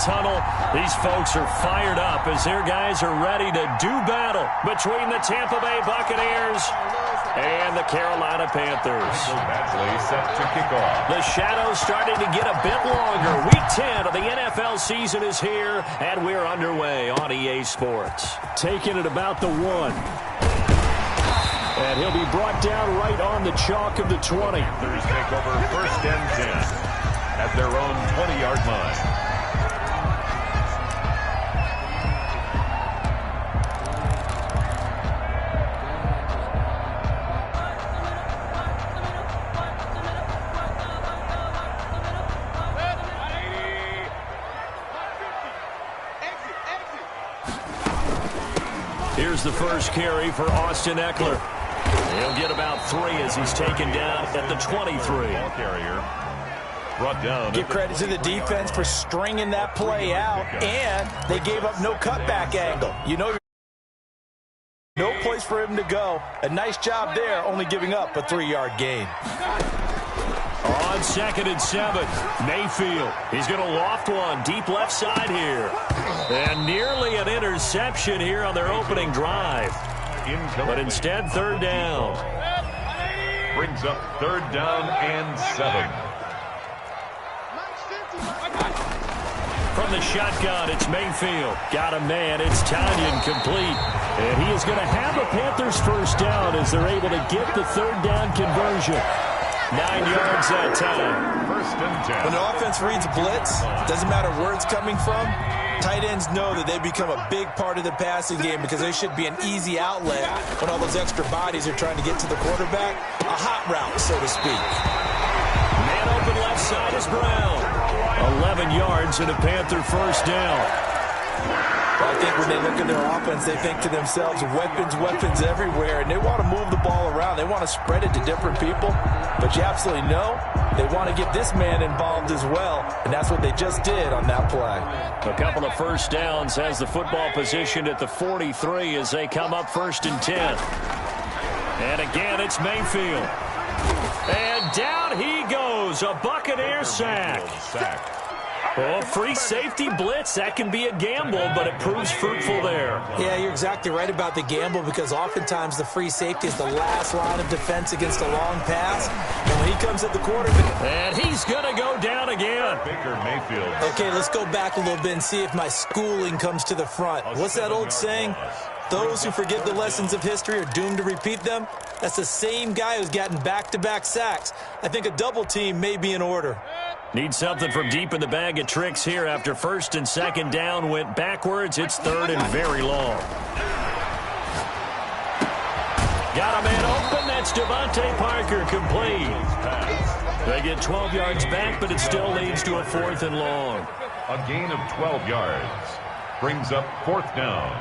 tunnel. These folks are fired up as their guys are ready to do battle between the Tampa Bay Buccaneers and the Carolina Panthers. Match set to kick off. The shadow's starting to get a bit longer. Week 10 of the NFL season is here, and we're underway on EA Sports. Taking it about the 1. And he'll be brought down right on the chalk of the 20. Panthers take over 1st and 10 at their own 20-yard line. Here's the first carry for Austin Eckler. He'll get about 3 as he's taken down at the 23. Ball carrier brought down. Give credit to the defense for stringing that play out, and they gave up no cutback angle. You know, no place for him to go. A nice job there, only giving up a 3-yard gain. On 2nd and 7, Mayfield. He's going to loft one deep left side here. And nearly an interception here on their opening drive. But instead, 3rd down. Brings up 3rd down and 7. From the shotgun, it's Mayfield. Got a man. It's Tanyan complete. And he is going to have the Panthers 1st down as they're able to get the 3rd down conversion. 9 yards that time. 1st and 10. When the offense reads blitz, doesn't matter where it's coming from, tight ends know that they become a big part of the passing game because they should be an easy outlet when all those extra bodies are trying to get to the quarterback. A hot route, so to speak. Man open left side is Brown. 11 yards and a Panther 1st down. I think when they look at their offense, they think to themselves, weapons everywhere, and they want to move the ball around. They want to spread it to different people, but you absolutely know they want to get this man involved as well, and that's what they just did on that play. A couple of 1st downs has the football positioned at the 43 as they come up 1st and 10. And again, it's Mayfield. And down he goes, a Buccaneer sack. Oh, free safety blitz, that can be a gamble, but it proves fruitful there. Yeah, you're exactly right about the gamble because oftentimes the free safety is the last line of defense against a long pass. And when he comes at the quarterback. And he's going to go down again. Baker Mayfield. Okay, let's go back a little bit and see if my schooling comes to the front. What's that old saying? Those who forget the lessons of history are doomed to repeat them. That's the same guy who's gotten back-to-back sacks. I think a double team may be in order. Need something from deep in the bag of tricks here after 1st and 2nd down went backwards. It's 3rd and very long. Got a man open. That's Devontae Parker complete. They get 12 yards back, but it still leads to a 4th and long. A gain of 12 yards. Brings up 4th down.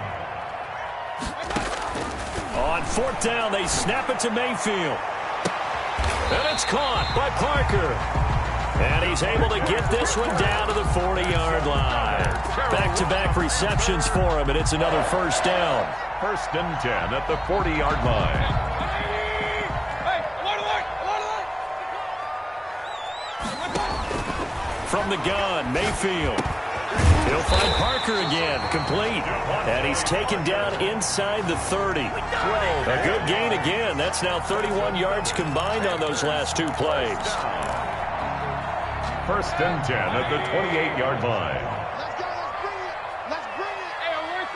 On 4th down, they snap it to Mayfield. And it's caught by Parker. And he's able to get this one down to the 40-yard line. Back-to-back receptions for him, and it's another 1st down. 1st and 10 at the 40-yard line. From the gun, Mayfield. He'll find Parker again, complete. And he's taken down inside the 30. A good gain again. That's now 31 yards combined on those last 2 plays. 1st and 10 at the 28-yard line. Let's bring it. Hey, we're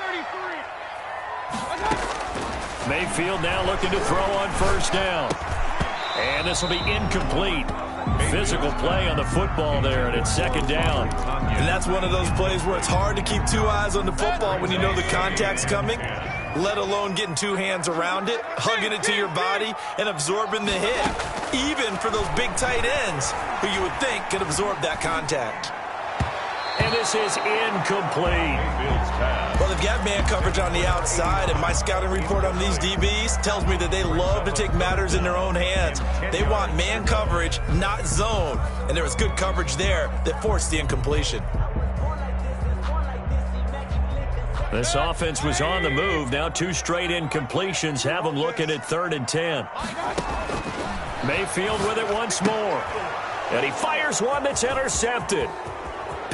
33. Mayfield now looking to throw on 1st down. And this will be incomplete. Physical play on the football there, and it's 2nd down. And that's one of those plays where it's hard to keep 2 eyes on the football when you know the contact's coming, let alone getting 2 hands around it, hugging it to your body, and absorbing the hit, even for those big tight ends who you would think could absorb that contact. And this is incomplete. Well, they've got man coverage on the outside, and my scouting report on these DBs tells me that they love to take matters in their own hands. They want man coverage, not zone. And there was good coverage there that forced the incompletion. This offense was on the move. Now 2 straight incompletions have them looking at 3rd and 10. Mayfield with it once more. And he fires one that's intercepted.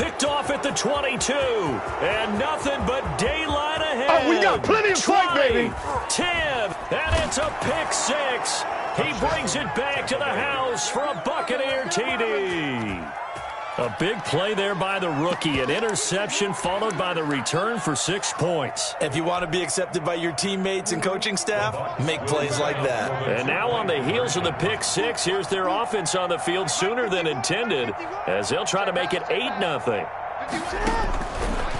Picked off at the 22. And nothing but daylight ahead. Oh, we got plenty of fight, baby. 10. And it's a pick six. He brings it back to the house for a Buccaneer TD. A big play there by the rookie. An interception followed by the return for 6 points. If you want to be accepted by your teammates and coaching staff, make plays like that. And now on the heels of the pick six, here's their offense on the field sooner than intended as they'll try to make it 8-0.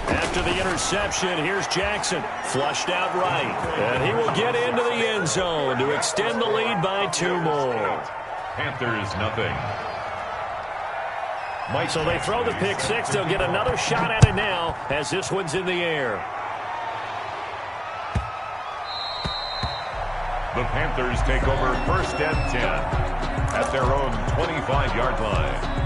After the interception, here's Jackson. Flushed out right. And he will get into the end zone to extend the lead by 2 more. Panthers, nothing. So they throw the pick six. They'll get another shot at it now as this one's in the air. The Panthers take over 1st and 10 at their own 25-yard line.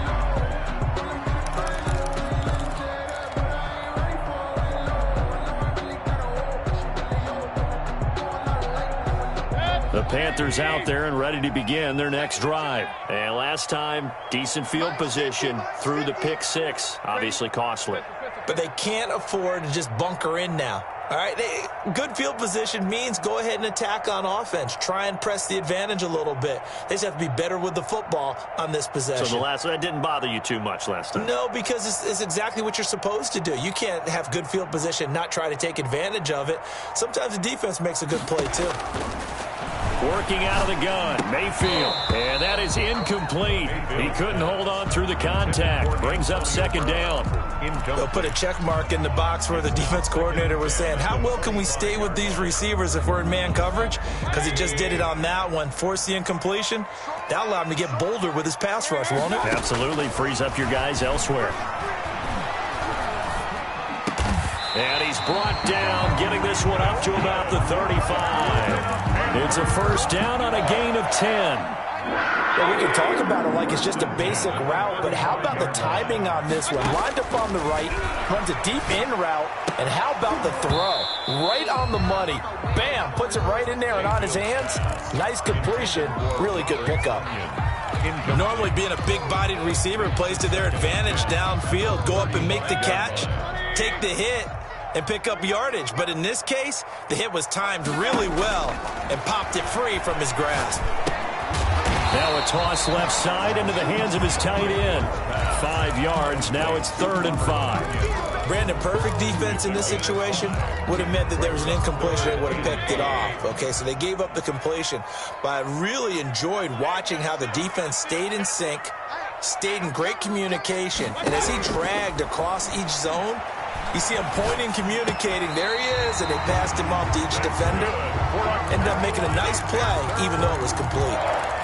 The Panthers out there and ready to begin their next drive. And last time, decent field position through the pick six. Obviously costly. But they can't afford to just bunker in now. All right, good field position means go ahead and attack on offense. Try and press the advantage a little bit. They just have to be better with the football on this possession. So that didn't bother you too much last time? No, because it's exactly what you're supposed to do. You can't have good field position, not try to take advantage of it. Sometimes the defense makes a good play too. Working out of the gun, Mayfield. And that is incomplete. He couldn't hold on through the contact. Brings up 2nd down. They'll put a check mark in the box where the defense coordinator was saying, how well can we stay with these receivers if we're in man coverage? Because he just did it on that one. Forced the incompletion. That allowed him to get bolder with his pass rush, won't it? Absolutely. Frees up your guys elsewhere. And he's brought down, getting this one up to about the 35. It's a 1st down on a gain of 10. Well, we can talk about it like it's just a basic route, but how about the timing on this one? Lined up on the right, runs a deep in route, and how about the throw? Right on the money. Bam, puts it right in there and on his hands. Nice completion, really good pickup. Normally being a big-bodied receiver plays to their advantage downfield. Go up and make the catch, take the hit, and pick up yardage. But in this case, the hit was timed really well and popped it free from his grasp. Now a toss left side into the hands of his tight end. 5 yards. Now it's 3rd and 5. Brandon, perfect defense in this situation would have meant that there was an incompletion and would have picked it off. Okay, so they gave up the completion. But I really enjoyed watching how the defense stayed in sync, stayed in great communication. And as he dragged across each zone, you see him pointing, communicating. There he is, and they passed him off to each defender. Ended up making a nice play, even though it was complete.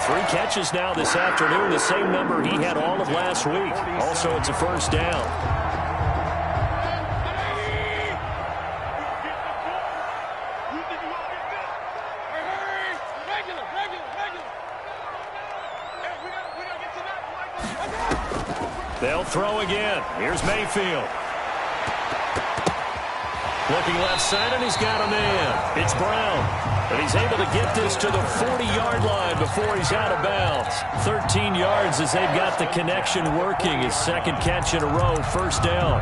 3 catches now this afternoon, the same number he had all of last week. Also, it's a 1st down. They'll throw again. Here's Mayfield. Looking left side, and he's got a man. It's Brown. And he's able to get this to the 40-yard line before he's out of bounds. 13 yards as they've got the connection working. His 2nd catch in a row, 1st down.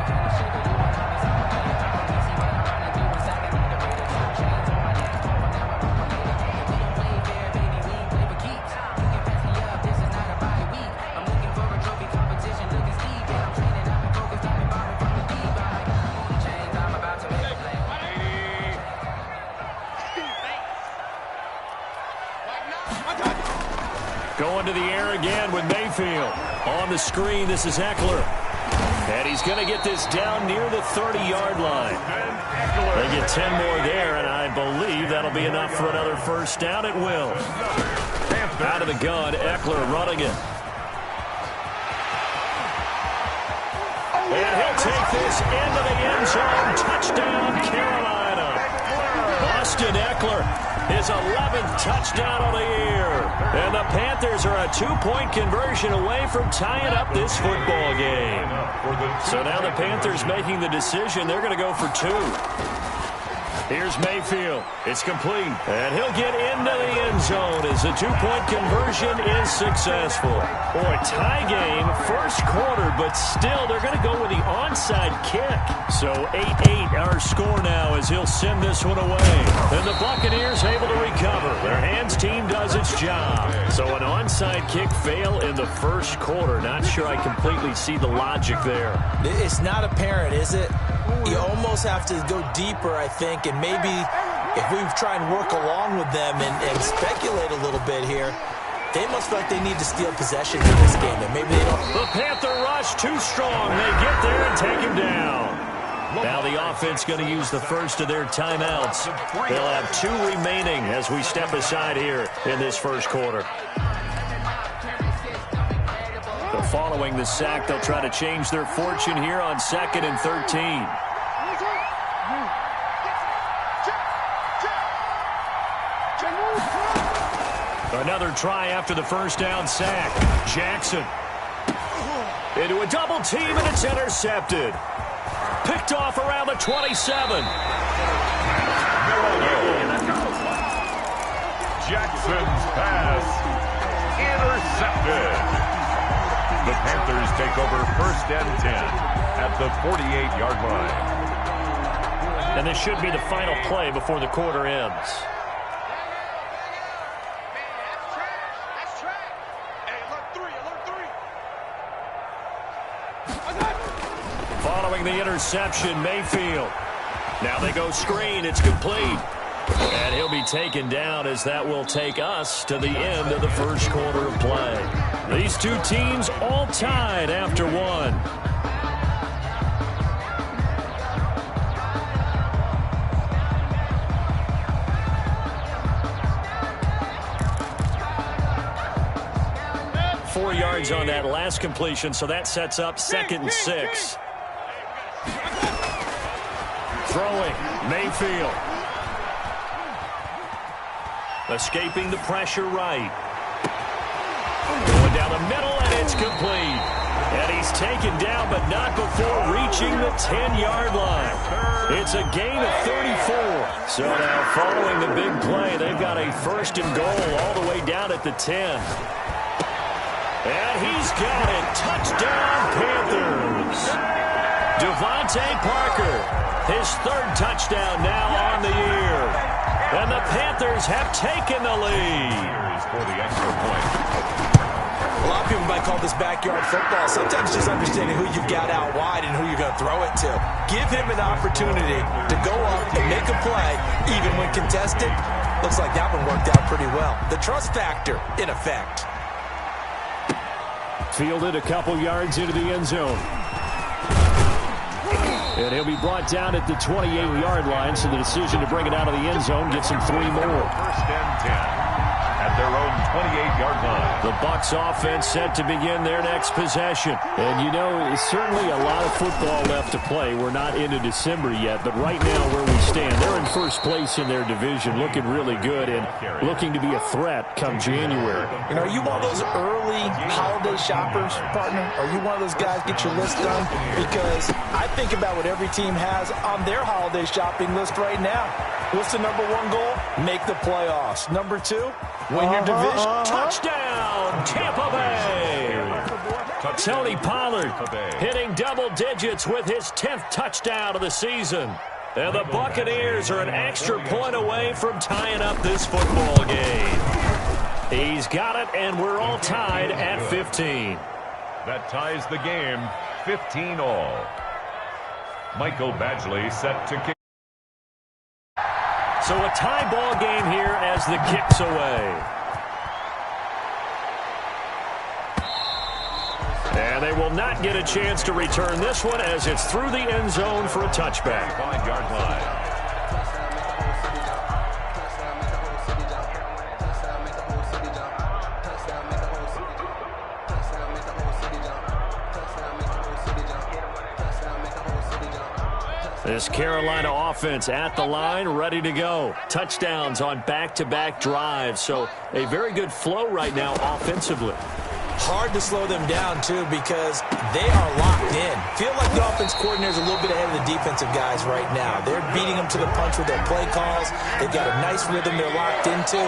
Going to the air again with Mayfield. On the screen, this is Eckler. And he's going to get this down near the 30-yard line. They get 10 more there, and I believe that'll be enough for another 1st down. It will. Out of the gun, Eckler running it. And he'll take this into the end zone. Touchdown, Carolina. Austin Eckler. His 11th touchdown of the year. And the Panthers are a 2-point conversion away from tying up this football game. So now the Panthers making the decision. They're going to go for 2. Here's Mayfield. It's complete. And he'll get into the end zone as the two-point conversion is successful. Boy, tie game, first quarter, but still they're going to go with the onside kick. So 8-8 our score now as he'll send this one away. And the Buccaneers able to recover. Their hands team does its job. So an onside kick fail in the first quarter. Not sure I completely see the logic there. It's not apparent, is it? You almost have to go deeper, I think, and maybe if we try and work along with them and speculate a little bit here, they must feel like they need to steal possession in this game, and maybe they don't. The Panther rush too strong. They get there and take him down. Now the offense going to use the first of their timeouts. They'll have 2 remaining as we step aside here in this first quarter. So following the sack, they'll try to change their fortune here on 2nd and 13. Another try after the first down sack. Jackson into a double team, and it's intercepted. Picked off around the 27. Jackson's pass intercepted. The Panthers take over 1st and 10 at the 48-yard line. And this should be the final play before the quarter ends. Following the interception, Mayfield. Now they go screen. It's complete. And he'll be taken down as that will take us to the end of the first quarter of play. These two teams all tied after one. Four yards on that last completion, so that sets up 2nd and 6. Throwing, Mayfield. Escaping the pressure right. Going down the middle, and it's complete. And he's taken down, but not before reaching the 10-yard line. It's a gain of 34. So now following the big play, they've got a 1st and goal all the way down at the 10. And he's got it. Touchdown, Panthers. Devontae Parker, his 3rd touchdown now on the year. And the Panthers have taken the lead. For the extra point. A lot of people might call this backyard football. Sometimes just understanding who you've got out wide and who you're going to throw it to. Give him an opportunity to go up and make a play, even when contested. Looks like that one worked out pretty well. The trust factor, in effect. Fielded a couple yards into the end zone. And he'll be brought down at the 28-yard line, so the decision to bring it out of the end zone gets him 3 more. 1st and 10 at their own 28-yard line. The Bucs offense set to begin their next possession. And, you know, it's certainly a lot of football left to play. We're not into December yet, but right now where we stand, they're in 1st place in their division, looking really good and looking to be a threat come January. And are you one of those early holiday shoppers, partner? Are you one of those guys get your list done? Because I think about what every team has on their holiday shopping list right now. What's the number 1 goal? Make the playoffs. Number 2, win your division. Touchdown, Tampa Bay. Tony Pollard hitting double digits with his 10th touchdown of the season. And the Buccaneers are an extra point away from tying up this football game. He's got it, and we're all tied at 15. That ties the game 15 all. Michael Badgley set to kick. So a tie ball game here as the kick's away. And they will not get a chance to return this one as it's through the end zone for a touchback. 5-yard line. This Carolina offense at the line, ready to go. Touchdowns on back-to-back drives. So a very good flow right now offensively. Hard to slow them down, too, because They are locked in. Feel like the offense coordinator is a little bit ahead of the defensive guys right now. They're beating them to the punch with their play calls. They've got a nice rhythm they're locked into.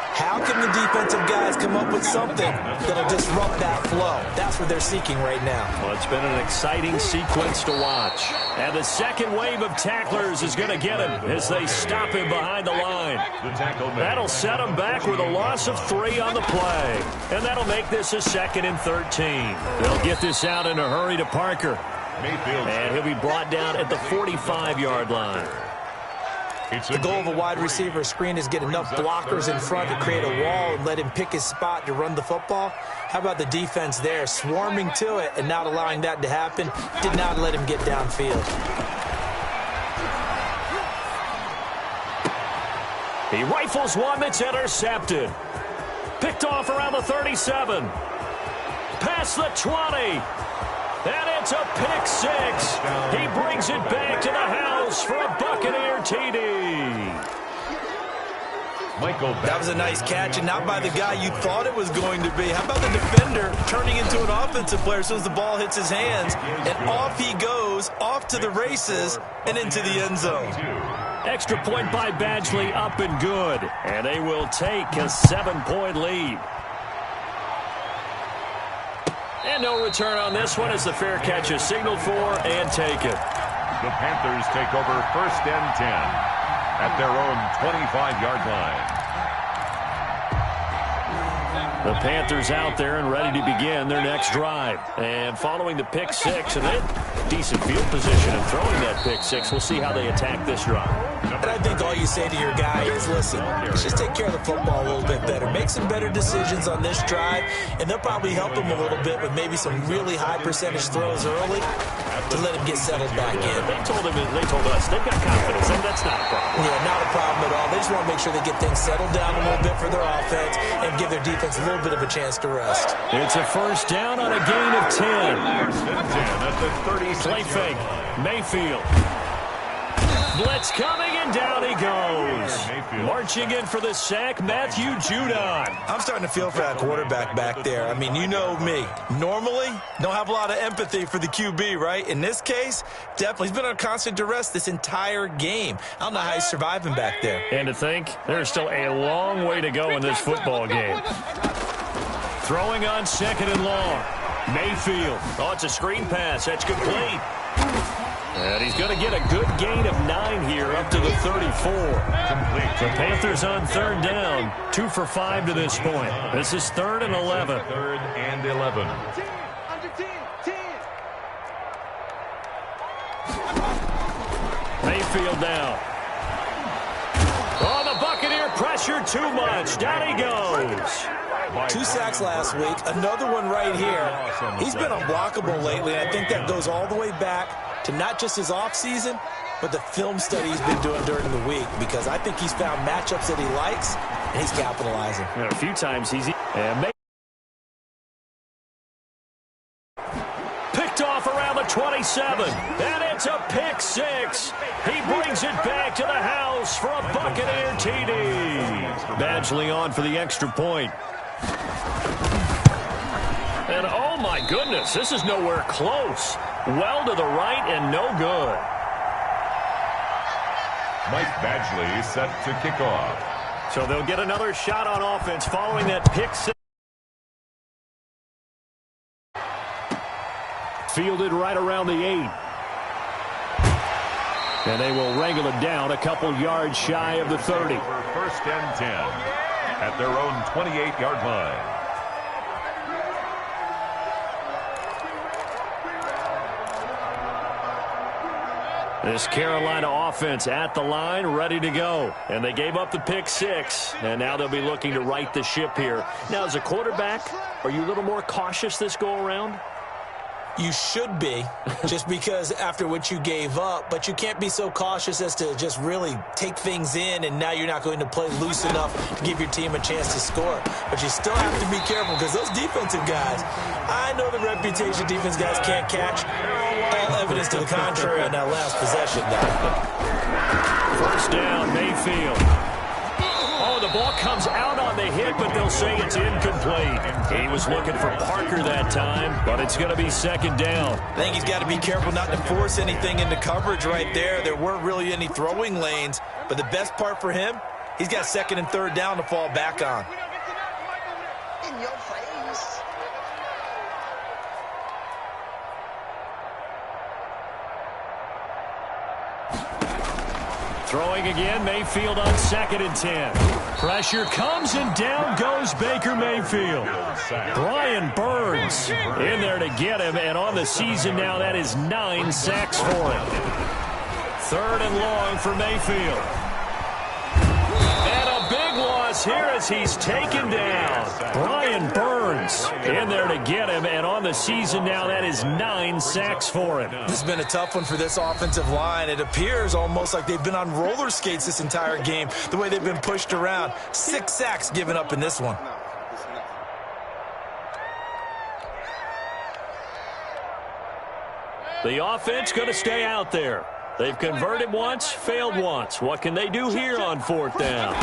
How can the defensive guys come up with something that'll disrupt that flow? That's what they're seeking right now. Well, it's been an exciting sequence to watch. And the second wave of tacklers is going to get him as they stop him behind the line. That'll set him back with a loss of 3 on the play. And that'll make this a 2nd and 13. They'll get this out in a hurry to Parker. And he'll be brought down at the 45-yard line. The goal of a wide receiver screen is get enough blockers in front to create a wall and let him pick his spot to run the football. How about the defense there, swarming to it and not allowing that to happen? Did not let him get downfield. He rifles one that's intercepted. Picked off around the 37. Past the 20. And it's a pick 6. He brings it back to the house for a Buccaneer TD. That was a nice catch, and not by the guy you thought it was going to be. How about the defender turning into an offensive player as soon as the ball hits his hands, and off he goes, off to the races, and into the end zone. Extra point by Badgley, up and good. And they will take a 7-point lead. And no return on this one as the fair catch is signaled for and taken. The Panthers take over 1st and 10 at their own 25-yard line. The Panthers out there and ready to begin their next drive. And following the pick 6 and a decent field position and throwing that pick 6, we'll see how they attack this drive. And I think all you say to your guy is, listen, let's just take care of the football a little bit better. Make some better decisions on this drive, and they'll probably help him a little bit with maybe some really high percentage throws early to let him get settled back in. They told us they've got confidence, and that's not a problem. Yeah, not a problem at all. They just want to make sure they get things settled down a little bit for their offense and give their defense a little bit of a chance to rest. It's a 1st down on a gain of 10. 1st and 10 at the 36. Play fake. Mayfield. Blitz coming, and down he goes. Marching in for the sack, Matthew Judon. I'm starting to feel for that quarterback back there. I mean, you know me. Normally, don't have a lot of empathy for the QB, right? In this case, definitely. He's been on constant duress this entire game. I don't know how he's surviving back there. And to think, there's still a long way to go in this football game. Throwing on 2nd and long. Mayfield. Oh, it's a screen pass. That's complete. And he's going to get a good gain of 9 here up to the 34. Complete. The Panthers on 3rd down. 2 for 5 to this point. This is 3rd and 11. 3rd and 11. Mayfield down. Oh, the Buccaneer pressure too much. Down he goes. 2 sacks last week. Another one right here. He's been unblockable lately. I think that goes all the way back to not just his offseason, but the film study he's been doing during the week, because I think he's found matchups that he likes, and he's capitalizing. And a few times he's picked off around the 27, and it's a pick 6. He brings it back to the house for a Buccaneer TD. Badgley on for the extra point. And oh my goodness, this is nowhere close. Well to the right and no good. Mike Badgley set to kick off. So they'll get another shot on offense following that pick 6. Fielded right around the 8. And they will wrangle it down a couple yards shy of the 30. 1st and 10 at their own 28-yard line. This Carolina offense at the line, ready to go. And they gave up the pick 6, and now they'll be looking to right the ship here. Now, as a quarterback, are you a little more cautious this go-around? You should be, just because after what you gave up, but you can't be so cautious as to just really take things in, and now you're not going to play loose enough to give your team a chance to score. But you still have to be careful, because those defensive guys, I know the reputation defense guys can't catch. All evidence to the contrary on that last possession. 1st down, Mayfield. Oh, the the ball comes out on the hit, but they'll say it's incomplete. He was looking for Parker that time, but it's going to be second down. I think he's got to be careful not to force anything into coverage right there. There weren't really any throwing lanes, but the best part for him, he's got second and third down to fall back on. In your face. Throwing again, Mayfield on second and 10. Pressure comes and down goes Baker Mayfield. Brian Burns in there to get him, and on the season now that is 9 sacks for him. Third and long for Mayfield. And a big loss here as he's taken down. Brian Burns in there to get him, and on the season now that is 9 sacks for him. This has been a tough one for this offensive line. It appears almost like they've been on roller skates this entire game, the way they've been pushed around. 6 sacks given up in this one. The offense going to stay out there. They've converted once, failed once. What can they do here on fourth down?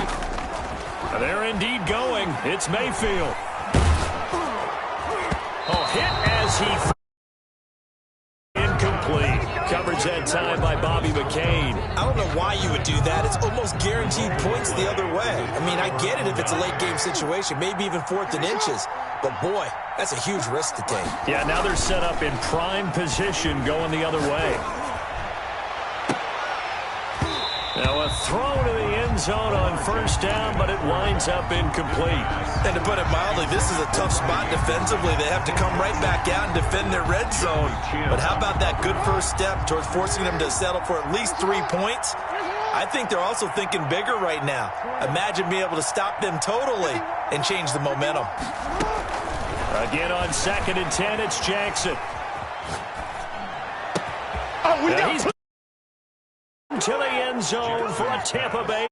They're indeed going. It's Mayfield. Oh, hit as he... Incomplete. Coverage that time by Bobby McCain. I don't know why you would do that. It's almost guaranteed points the other way. I mean, I get it if it's a late game situation, maybe even 4th and inches. But, boy, that's a huge risk to take. Yeah, now they're set up in prime position going the other way. Now a throw to the end zone on first down, but it winds up incomplete. And to put it mildly, this is a tough spot defensively. They have to come right back out and defend their red zone. But how about that good first step towards forcing them to settle for at least 3 points? I think they're also thinking bigger right now. Imagine being able to stop them totally and change the momentum. Again on second and 10, it's Jackson. Oh, we got He's to the end zone for a Tampa Bay